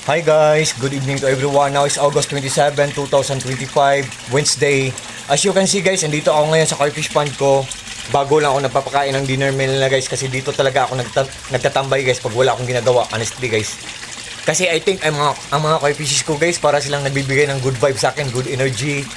Hi guys, good evening to everyone. Now is August 27, 2025, Wednesday. As you can see guys, andito ako ngayon sa Carfish Pond ko. Bago lang ako nagpapakain ng dinner meal na guys, kasi dito talaga ako nagtatambay guys pag wala akong ginagawa, honestly guys. Kasi I think ang mga Carfishes ko guys, para silang nagbibigay ng good vibes sa akin, good energy,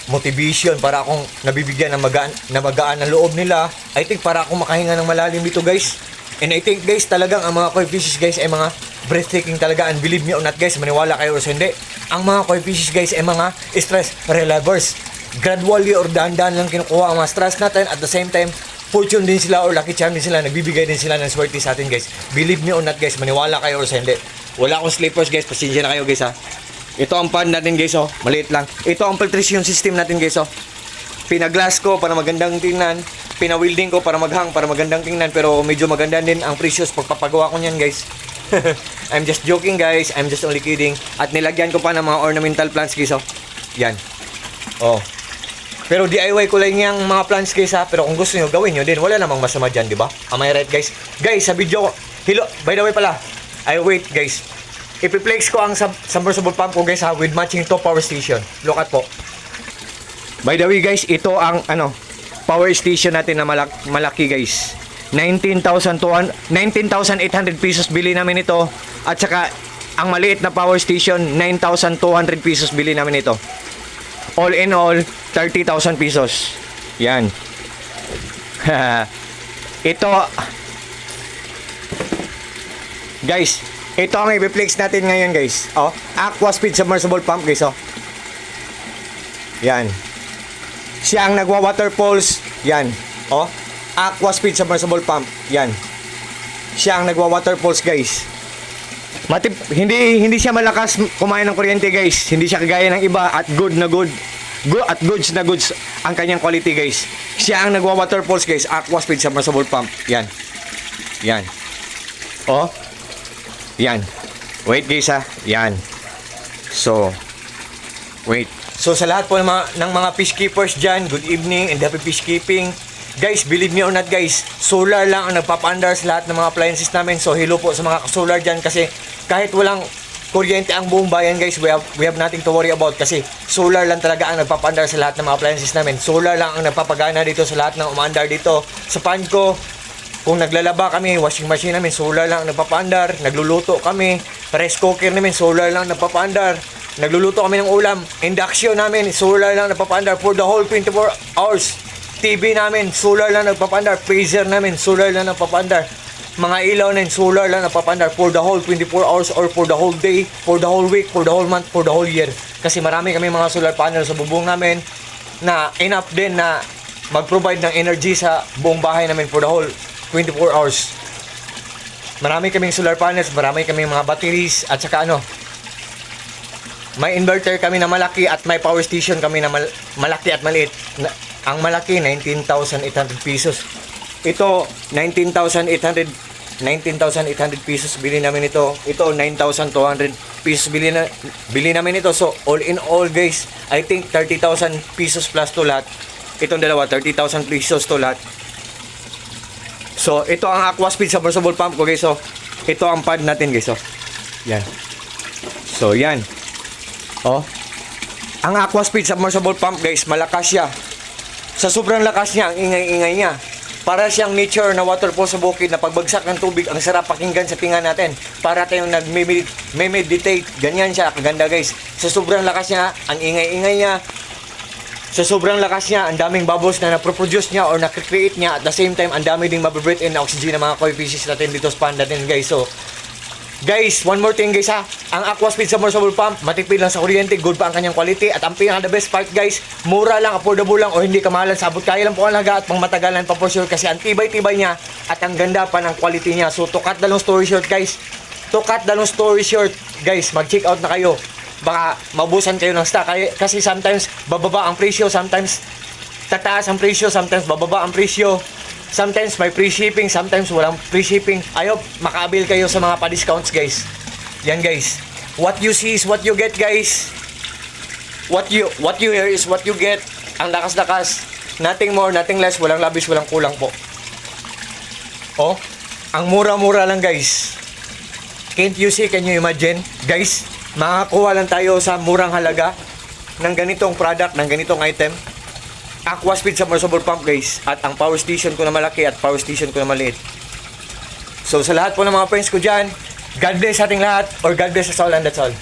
motivation, para akong nabibigyan ng magaan ng loob nila. I think para akong makahinga ng malalim dito guys. And I think guys, talagang ang mga koi fishes guys ay mga breathtaking talaga, and believe me or not guys, maniwala kayo o hindi, ang mga koi fishes guys ay mga stress relievers. Gradually or dahan-dahan lang kinukuha ang mga stress natin, at the same time fortune din sila or lucky charm din sila, nagbibigay din sila ng swerte sa atin guys. Believe me or not guys, maniwala kayo o hindi. Wala akong slippers guys, pasensya na kayo guys ha. Ito ang pan natin guys oh, maliit lang. Ito ang filtration system natin guys oh. Pinaglass ko para magandang tingnan, pinawilding ko para maghang, para magandang tingnan, pero medyo maganda din ang precious pagpapagawa ko niyan guys. I'm just joking guys, I'm just only kidding. At nilagyan ko pa ng mga ornamental plants guys oh. Yan. Oh. Pero DIY ko lang yung mga plants guys ha, pero kung gusto niyo gawin niyo din, wala namang masama diyan, di ba? Am I right guys? Guys, sa video ko, hello, by the way pala, I wait guys. Ipiplex ko ang submersible pump ko guys ha, with matching to power station. Look at po. By the way guys, ito ang power station natin na malaki guys. 19,800 pesos bili namin ito. At saka ang maliit na power station, 9,200 pesos bili namin ito. All in all, 30,000 pesos. Yan. Ito guys, ito ang i-flex natin ngayon guys. Oh, Aqua Speed submersible pump guys oh. Yan. Siya ang nagwa-water pulse. Yan. Oh. Aqua Speed submersible pump. Yan. Siya ang nagwa-water pulse, guys. Hindi siya malakas kumain ng kuryente, guys. Hindi siya kagaya ng iba at goods na goods ang kanyang quality, guys. Siya ang nagwa-water pulse, guys. Aqua Speed submersible pump. Yan. Yan. Oh. Yan. Wait, guys, ha. Yan. So, wait. So sa lahat po ng mga fish keepers dyan, good evening and happy fish keeping. Guys, believe me or not guys, solar lang ang nagpapaandar sa lahat ng mga appliances namin. So hello po sa mga solar dyan, kasi kahit walang kuryente ang buong bayan guys, we have nothing to worry about, kasi solar lang talaga ang nagpapaandar sa lahat ng mga appliances namin. Solar lang ang nagpapagana dito sa lahat ng umaandar dito. Sa pan ko, kung naglalaba kami, washing machine namin, solar lang ang nagpapaandar. Nagluluto kami, rice cooker namin, solar lang ang nagpapaandar. Nagluluto kami ng ulam, induction namin, solar lang nagpapaandar for the whole 24 hours. TV namin, solar lang nagpapaandar. Freezer namin, solar lang nagpapaandar. Mga ilaw namin, solar lang nagpapaandar for the whole 24 hours or for the whole day, for the whole week, for the whole month, for the whole year. Kasi marami kami mga solar panel sa bubong namin na enough din na mag-provide ng energy sa buong bahay namin for the whole 24 hours. Marami kaming solar panels, marami kaming mga batteries, at saka may inverter kami na malaki, at may power station kami na malaki at maliit. Ang malaki, 19,800 pesos. Ito, 19,800 pesos bili namin ito. Ito, 9,200 pesos bili namin ito. So, all in all guys, I think 30,000 pesos plus to lahat. Itong dalawa, 30,000 pesos to lahat. So, ito ang Aqua Speed submersible pump ko guys. So, ito ang pad natin guys. So, yan. So, yan. Oh. Ang Aqua Speed submersible pump guys, malakas siya. Sa sobrang lakas niya, ang ingay-ingay niya. Para siyang nature na waterfall sa bukid na pagbagsak ng tubig, ang sarap pakinggan sa tinga natin. Para tayong nag-meditate. Ganyan siya, kaganda guys. Sa sobrang lakas niya, ang ingay-ingay niya. Sa sobrang lakas niya, ang daming bubbles na naproproduce niya or nakikreate niya. At the same time, ang dami ding mabibreathe in na oxygen ng mga koi fishes natin dito sa pond natin guys. So, guys, one more thing guys ha. Ang Aqua Speed submersible pump, matipid lang sa kuryente, good pa ang kanyang quality, at ang pinaka the best part guys, mura lang, affordable lang, o hindi kamahalan, sabot kaya lang po ang laga, at pang matagalan pa for sure, kasi ang tibay-tibay niya at ang ganda pa ng quality niya. So to cut the long story short guys, mag-check out na kayo. Baka mabusan kayo ng stock, kasi sometimes bababa ang presyo, sometimes tataas ang presyo, sometimes bababa ang presyo. Sometimes may free shipping, sometimes walang free shipping. Ayaw, makaabil kayo sa mga pa-discounts guys. Yan guys. What you see is what you get guys. What you hear is what you get. Ang lakas-lakas. Nothing more, nothing less. Walang labis, walang kulang po. Oh, ang mura-mura lang guys. Can't you see, can you imagine? Guys, makakuha lang tayo sa murang halaga ng ganitong product, ng ganitong item. Aqua Speed submersible pump guys. At ang power station ko na malaki at power station ko na maliit. So sa lahat po ng mga friends ko dyan, God bless ating lahat, or God bless us all, and that's all.